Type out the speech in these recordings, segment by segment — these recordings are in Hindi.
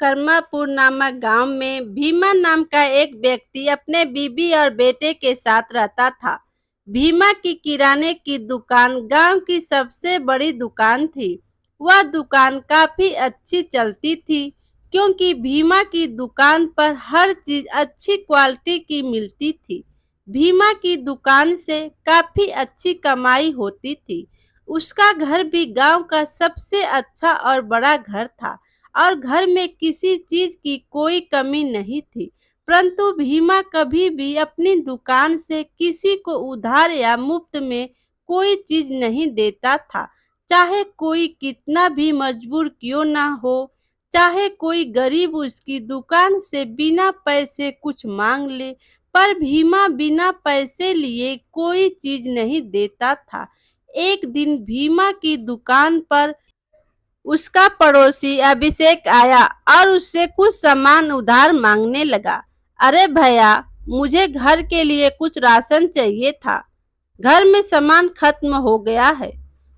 कर्मापुर नामक गांव में भीमा नाम का एक व्यक्ति अपने बीबी और बेटे के साथ रहता था। भीमा की किराने की दुकान गांव की सबसे बड़ी दुकान थी। वह दुकान काफी अच्छी चलती थी क्योंकि भीमा की दुकान पर हर चीज अच्छी क्वालिटी की मिलती थी। भीमा की दुकान से काफी अच्छी कमाई होती थी। उसका घर भी गांव का सबसे अच्छा और बड़ा घर था और घर में किसी चीज की कोई कमी नहीं थी। परंतु भीमा कभी भी अपनी दुकान से किसी को उधार या मुफ्त में कोई चीज नहीं देता था। चाहे कोई कितना भी मजबूर क्यों ना हो, चाहे कोई गरीब उसकी दुकान से बिना पैसे कुछ मांग ले, पर भीमा बिना पैसे लिए कोई चीज नहीं देता था। एक दिन भीमा की दुकान पर उसका पड़ोसी अभिषेक आया और उससे कुछ सामान उधार मांगने लगा। अरे भैया, मुझे घर के लिए कुछ राशन चाहिए था। घर में सामान खत्म हो गया है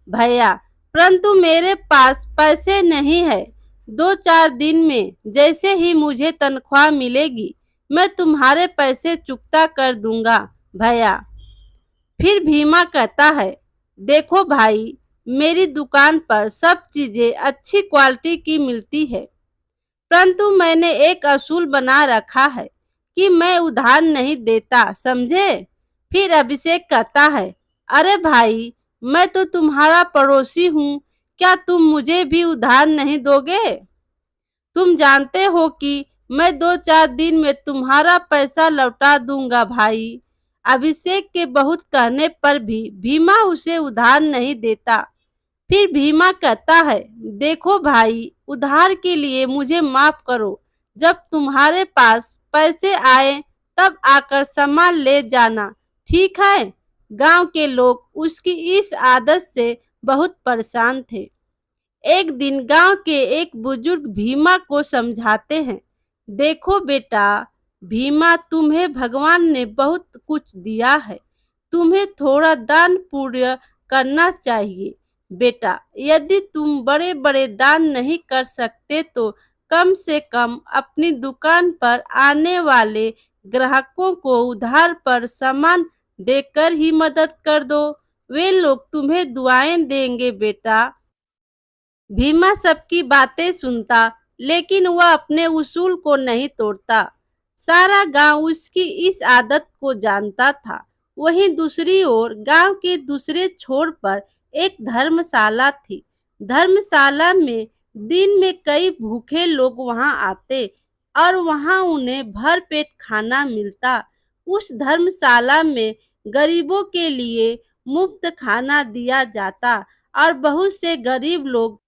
भैया, परंतु मेरे पास पैसे नहीं है। 2-4 दिन में जैसे ही मुझे तनख्वाह मिलेगी, मैं तुम्हारे पैसे चुकता कर दूंगा भैया। फिर भीमा कहता है, देखो भाई, मेरी दुकान पर सब चीजें अच्छी क्वालिटी की मिलती है, परंतु मैंने एक असूल बना रखा है कि मैं उधार नहीं देता, समझे। फिर अभिषेक कहता है, अरे भाई, मैं तो तुम्हारा पड़ोसी हूँ, क्या तुम मुझे भी उधार नहीं दोगे? तुम जानते हो कि मैं 2-4 दिन में तुम्हारा पैसा लौटा दूंगा भाई। अभिषेक के बहुत कहने पर भी भीमा उसे उधार नहीं देता। फिर भीमा कहता है, देखो भाई, उधार के लिए मुझे माफ करो। जब तुम्हारे पास पैसे आए तब आकर सामान ले जाना, ठीक है। गांव के लोग उसकी इस आदत से बहुत परेशान थे। एक दिन गांव के एक बुजुर्ग भीमा को समझाते हैं, देखो बेटा, भीमा, तुम्हें भगवान ने बहुत कुछ दिया है, तुम्हें थोड़ा दान पुण्य करना चाहिए। बेटा, यदि तुम बड़े बड़े दान नहीं कर सकते तो कम से कम अपनी दुकान पर आने वाले ग्राहकों को उधार पर सामान देकर ही मदद कर दो। वे लोग तुम्हें दुआएं देंगे बेटा। भीमा सबकी बातें सुनता, लेकिन वह अपने उसूल को नहीं तोड़ता। सारा गांव उसकी इस आदत को जानता था। वहीं दूसरी ओर गांव के दूसरे छोर पर एक धर्मशाला थी। धर्मशाला में दिन में कई भूखे लोग वहां आते और वहां उन्हें भरपेट खाना मिलता। उस धर्मशाला में गरीबों के लिए मुफ्त खाना दिया जाता और बहुत से गरीब लोग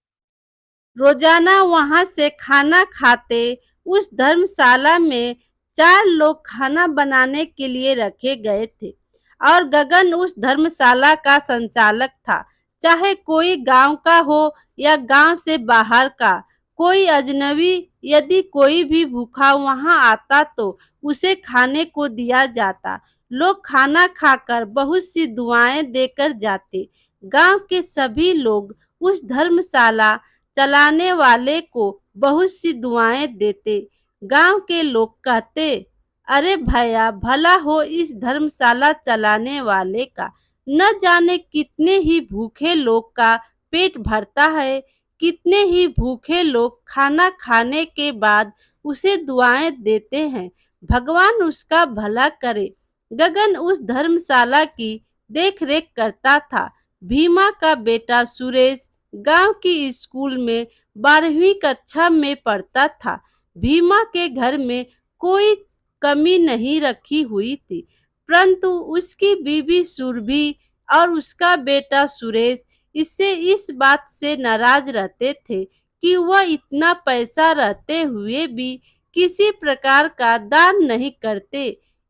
रोजाना वहां से खाना खाते। उस धर्मशाला में 4 लोग खाना बनाने के लिए रखे गए थे और गगन उस धर्मशाला का संचालक था। चाहे कोई गांव का हो या गांव से बाहर का, कोई अजनबी, यदि कोई भी भूखा वहां आता तो उसे खाने को दिया जाता। लोग खाना खाकर बहुत सी दुआएं देकर जाते। गांव के सभी लोग उस धर्मशाला चलाने वाले को बहुत सी दुआएं देते। गांव के लोग कहते, अरे भैया, भला हो इस धर्मशाला चलाने वाले का, न जाने कितने ही भूखे लोग का पेट भरता है, कितने ही भूखे लोग खाना खाने के बाद उसे दुआएं देते हैं। भगवान उसका भला करे। गगन उस धर्मशाला की देख रेख करता था। भीमा का बेटा सुरेश गांव की स्कूल में 12वीं कक्षा में पढ़ता था। भीमा के घर में कोई कमी नहीं रखी हुई थी, परंतु उसकी बीवी सुरभि और उसका बेटा सुरेश इससे इस बात से नाराज रहते थे कि वह इतना पैसा रहते हुए भी किसी प्रकार का दान नहीं करते।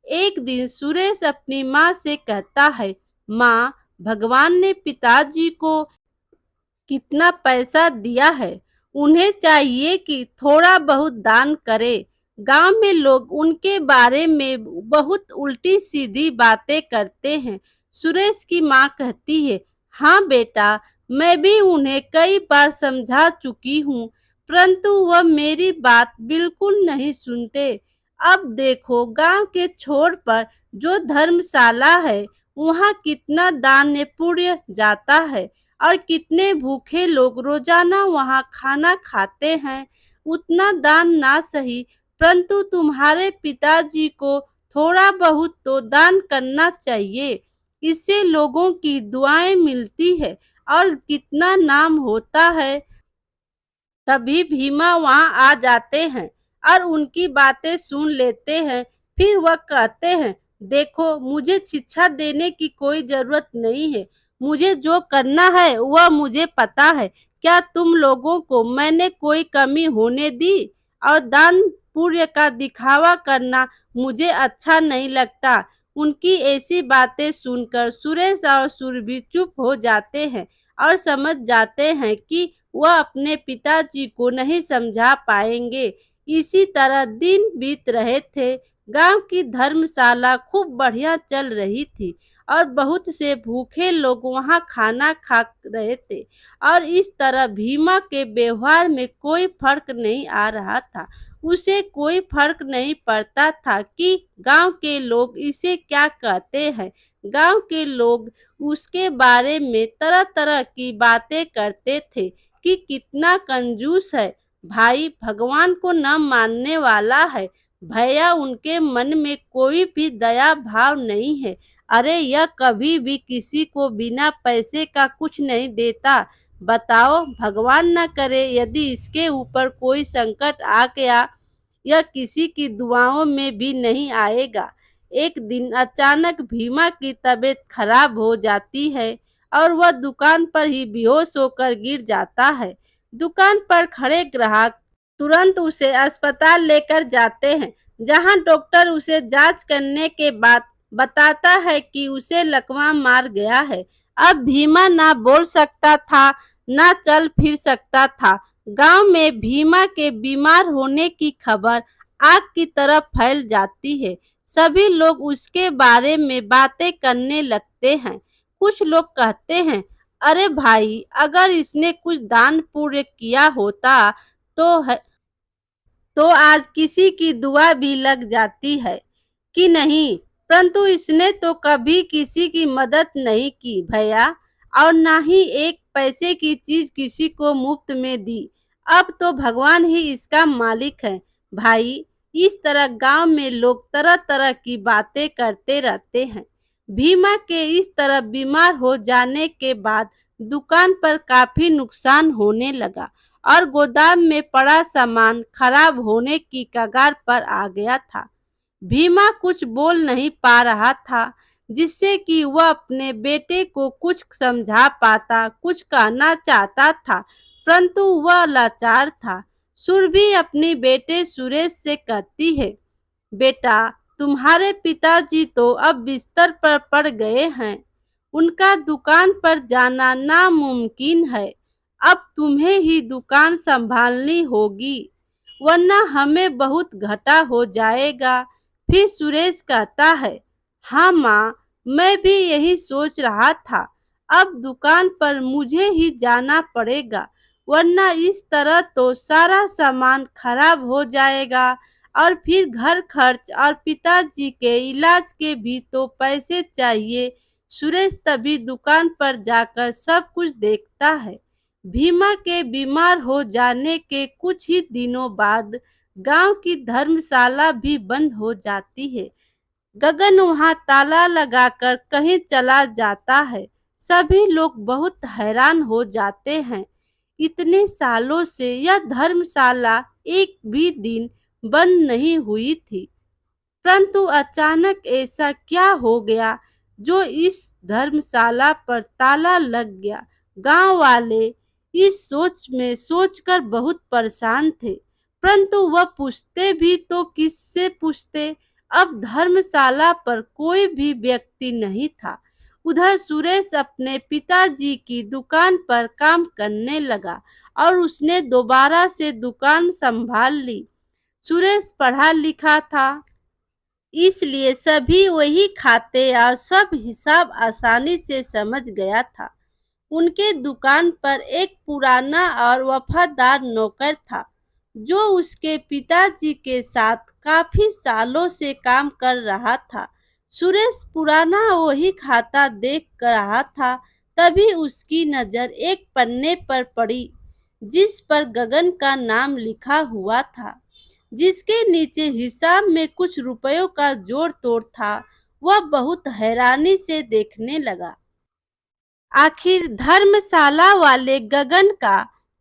एक दिन सुरेश अपनी माँ से कहता है, माँ, भगवान ने पिताजी को कितना पैसा दिया है, उन्हें चाहिए कि थोड़ा बहुत दान करे। गांव में लोग उनके बारे में बहुत उल्टी सीधी बातें करते हैं। सुरेश की माँ कहती है, हाँ बेटा, मैं भी उन्हें कई बार समझा चुकी हूँ, परंतु वह मेरी बात बिल्कुल नहीं सुनते। अब देखो गांव के छोर पर जो धर्मशाला है, वहाँ कितना दान पुण्य जाता है और कितने भूखे लोग रोजाना वहाँ खाना खाते हैं। उतना दान ना सही, परंतु तुम्हारे पिताजी को थोड़ा बहुत तो दान करना चाहिए। इससे लोगों की दुआएं मिलती है और कितना नाम होता है। तभी भीमा वहां आ जाते हैं और उनकी बातें सुन लेते हैं। फिर वह कहते हैं, देखो मुझे शिक्षा देने की कोई जरूरत नहीं है। मुझे जो करना है वह मुझे पता है। क्या तुम लोगों को मैंने कोई कमी होने दी? और दान पुण्य का दिखावा करना मुझे अच्छा नहीं लगता। उनकी ऐसी बातें सुनकर सुरेश और सुरभि चुप हो जाते हैं और समझ जाते हैं कि वह अपने पिताजी को नहीं समझा पाएंगे। इसी तरह दिन बीत रहे थे। गांव की धर्मशाला खूब बढ़िया चल रही थी और बहुत से भूखे लोग वहां खाना खा रहे थे। और इस तरह भीमा के व्यवहार में कोई फर्क नहीं आ रहा था। उसे कोई फर्क नहीं पड़ता था कि गांव के लोग इसे क्या कहते हैं। गांव के लोग उसके बारे में तरह तरह की बातें करते थे कि कितना कंजूस है भाई, भगवान को न मानने वाला है। भैया उनके मन में कोई भी दया भाव नहीं है। अरे यह कभी भी किसी को बिना पैसे का कुछ नहीं देता। बताओ, भगवान न करे यदि इसके ऊपर कोई संकट आ गया, यह किसी की दुआओं में भी नहीं आएगा। एक दिन अचानक भीमा की तबीयत खराब हो जाती है और वह दुकान पर ही बेहोश होकर गिर जाता है। दुकान पर खड़े ग्राहक तुरंत उसे अस्पताल लेकर जाते हैं, जहां डॉक्टर उसे जांच करने के बाद बताता है कि उसे लकवा मार गया है। अब भीमा ना बोल सकता था, ना चल फिर सकता था। गांव में भीमा के बीमार होने की खबर आग की तरह फैल जाती है। सभी लोग उसके बारे में बातें करने लगते हैं। कुछ लोग कहते हैं, अरे भाई, अगर इसने कुछ दान पुण्य किया होता तो तो आज किसी की दुआ भी लग जाती है कि नहीं। परंतु इसने तो कभी किसी की मदद नहीं की भैया, और ना ही एक पैसे की चीज किसी को मुफ्त में दी। अब तो भगवान ही इसका मालिक है। भाई, इस तरह गांव में लोग तरह तरह की बातें करते रहते हैं। भीमा के इस तरह बीमार हो जाने के बाद दुकान पर काफी नुकसान होने लगा और गोदाम में पड़ा सामान खराब होने की कगार पर आ गया था। भीमा कुछ बोल नहीं पा रहा था, जिससे कि वह अपने बेटे को कुछ समझा पाता, कुछ कहना चाहता था, परंतु वह लाचार था। सुरभि अपनी बेटे सुरेश से कहती है, बेटा, तुम्हारे पिताजी तो अब बिस्तर पर पड़ गए हैं। उनका दुकान पर जाना नामुमकिन है। अब तुम्हें ही दुकान संभालनी होगी, वरना हमें बहुत घाटा हो जाएगा। फिर सुरेश कहता है, हाँ माँ, मैं भी यही सोच रहा था। अब दुकान पर मुझे ही जाना पड़ेगा, वरना इस तरह तो सारा सामान खराब हो जाएगा और फिर घर खर्च और पिताजी के इलाज के भी तो पैसे चाहिए। सुरेश तभी दुकान पर जाकर सब कुछ देखता है। भीमा के बीमार हो जाने के कुछ ही दिनों बाद गांव की धर्मशाला भी बंद हो जाती है। गगन वहां ताला लगाकर कहीं चला जाता है। सभी लोग बहुत हैरान हो जाते हैं। इतने सालों से यह धर्मशाला एक भी दिन बंद नहीं हुई थी, परंतु अचानक ऐसा क्या हो गया जो इस धर्मशाला पर ताला लग गया। गांव वाले इस सोच में सोचकर बहुत परेशान थे, परंतु वह पूछते भी तो किससे पूछते। अब धर्मशाला पर कोई भी व्यक्ति नहीं था। उधर सुरेश अपने पिताजी की दुकान पर काम करने लगा और उसने दोबारा से दुकान संभाल ली। सुरेश पढ़ा लिखा था, इसलिए सभी वही खाते और सब हिसाब आसानी से समझ गया था। उनके दुकान पर एक पुराना और वफादार नौकर था जो उसके पिताजी के साथ काफी सालों से काम कर रहा था। सुरेश पुराना वही खाता देख रहा था, तभी उसकी नजर एक पन्ने पर पड़ी जिस पर गगन का नाम लिखा हुआ था, जिसके नीचे हिसाब में कुछ रुपयों का जोड़ तोड़ था। वह बहुत हैरानी से देखने लगा। आखिर धर्मशाला वाले गगन का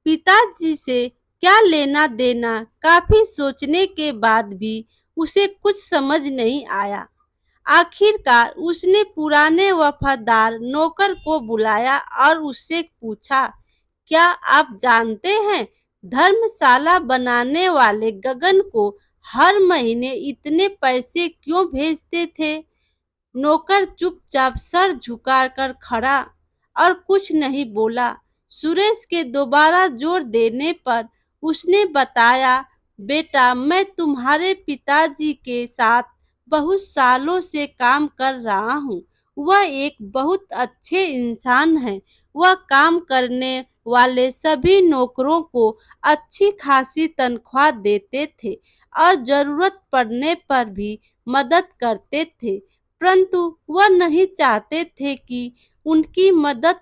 पिताजी से क्या लेना देना। काफी सोचने के बाद भी उसे कुछ समझ नहीं आया। आखिरकार उसने पुराने वफादार नौकर को बुलाया और उससे पूछा, क्या आप जानते हैं धर्मशाला बनाने वाले गगन को हर महीने इतने पैसे क्यों भेजते थे? नौकर चुपचाप सर झुकाकर खड़ा और कुछ नहीं बोला। सुरेश के दोबारा जोर देने पर उसने बताया, बेटा मैं तुम्हारे पिताजी के साथ बहुत सालों से काम कर रहा हूँ। वह एक बहुत अच्छे इंसान हैं। वह काम करने वाले सभी नौकरों को अच्छी खासी तनख्वाह देते थे और जरूरत पड़ने पर भी मदद करते थे, परंतु वह नहीं चाहते थे कि उनकी मदद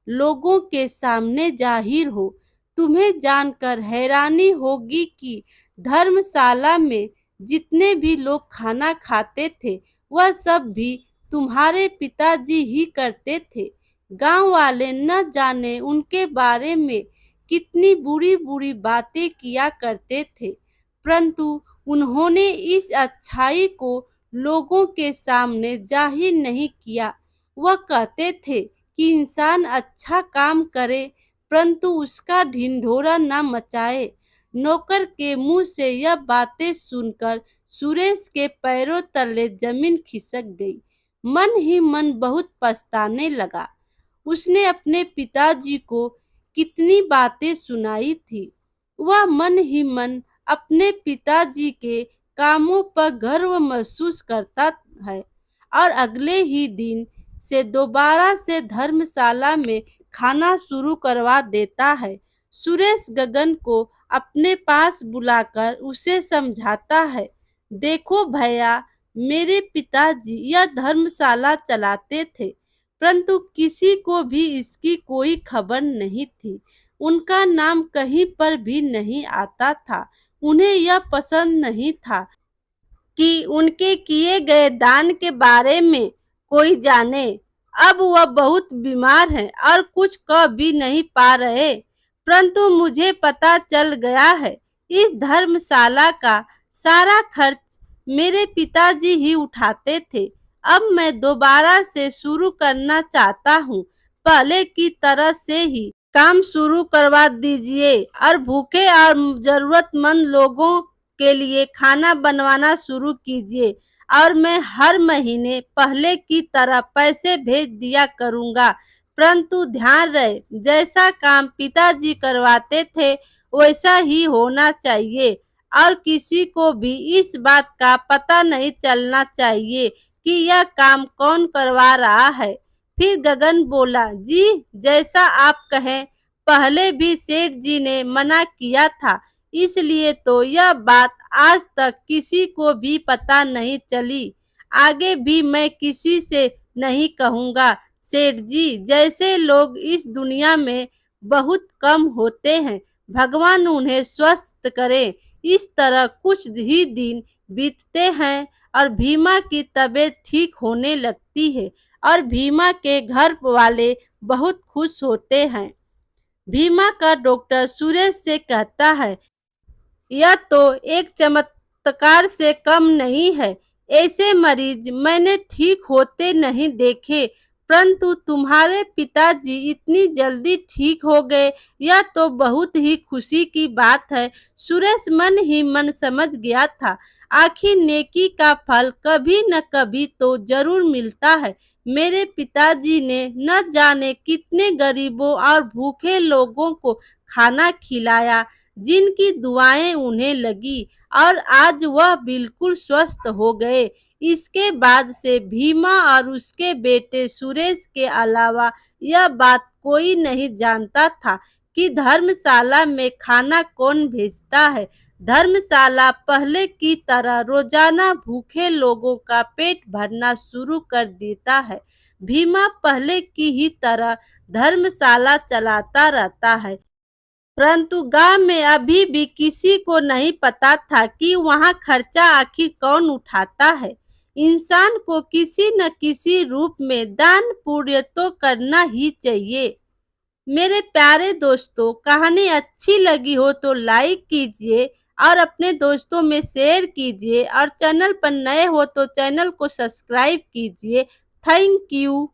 लोगों के सामने जाहिर हो। तुम्हें जानकर हैरानी होगी कि धर्मशाला में जितने भी लोग खाना खाते थे वह सब भी तुम्हारे पिताजी ही करते थे। गांव वाले न जाने उनके बारे में कितनी बुरी बुरी बातें किया करते थे, परंतु उन्होंने इस अच्छाई को लोगों के सामने जाहिर नहीं किया। वह कहते थे कि इंसान अच्छा काम करे परंतु उसका ढिंढोरा न मचाए। नौकर के मुंह से यह बातें सुनकर सुरेश के पैरों तले जमीन खिसक गई। मन ही मन बहुत पछताने लगा। उसने अपने पिताजी को कितनी बातें सुनाई थी। वह मन ही मन अपने पिताजी के कामों पर गर्व महसूस करता है और अगले ही दिन से दोबारा से धर्मशाला में खाना शुरू करवा देता है। सुरेश गगन को अपने पास बुलाकर उसे समझाता है, देखो भैया, मेरे पिताजी यह धर्मशाला चलाते थे, परंतु किसी को भी इसकी कोई खबर नहीं थी। उनका नाम कहीं पर भी नहीं आता था। उन्हें यह पसंद नहीं था कि उनके किए गए दान के बारे में कोई जाने। अब वह बहुत बीमार हैं और कुछ कह भी नहीं पा रहे, परंतु मुझे पता चल गया है इस धर्मशाला का सारा खर्च मेरे पिताजी ही उठाते थे। अब मैं दोबारा से शुरू करना चाहता हूँ। पहले की तरह से ही काम शुरू करवा दीजिए और भूखे और जरूरतमंद लोगों के लिए खाना बनवाना शुरू कीजिए और मैं हर महीने पहले की तरह पैसे भेज दिया करूंगा। परंतु ध्यान रहे, जैसा काम पिताजी करवाते थे वैसा ही होना चाहिए और किसी को भी इस बात का पता नहीं चलना चाहिए कि यह काम कौन करवा रहा है। फिर गगन बोला, जी जैसा आप कहें। पहले भी सेठ जी ने मना किया था, इसलिए तो यह बात आज तक किसी को भी पता नहीं चली। आगे भी मैं किसी से नहीं कहूँगा। सेठ जी जैसे लोग इस दुनिया में बहुत कम होते हैं। भगवान उन्हें स्वस्थ करे। इस तरह कुछ ही दिन बीतते हैं और भीमा की तबीयत ठीक होने लगती है और भीमा के घर वाले बहुत खुश होते हैं। भीमा का डॉक्टर सुरेश से कहता है, यह तो एक चमत्कार से कम नहीं है। ऐसे मरीज मैंने ठीक होते नहीं देखे, परंतु तुम्हारे पिताजी इतनी जल्दी ठीक हो गए, यह तो बहुत ही खुशी की बात है। सुरेश मन ही मन समझ गया था, आखिर नेकी का फल कभी न कभी तो जरूर मिलता है। मेरे पिताजी ने न जाने कितने गरीबों और भूखे लोगों को खाना खिलाया, जिनकी दुआएं उन्हें लगी और आज वह बिल्कुल स्वस्थ हो गए। इसके बाद से भीमा और उसके बेटे सुरेश के अलावा यह बात कोई नहीं जानता था कि धर्मशाला में खाना कौन भेजता है। धर्मशाला पहले की तरह रोजाना भूखे लोगों का पेट भरना शुरू कर देता है। भीमा पहले की ही तरह धर्मशाला चलाता रहता है, परंतु गांव में अभी भी किसी को नहीं पता था कि वहां खर्चा आखिर कौन उठाता है। इंसान को किसी न किसी रूप में दान पुण्य तो करना ही चाहिए। मेरे प्यारे दोस्तों, कहानी अच्छी लगी हो तो लाइक कीजिए और अपने दोस्तों में शेयर कीजिए और चैनल पर नए हो तो चैनल को सब्सक्राइब कीजिए। Thank you.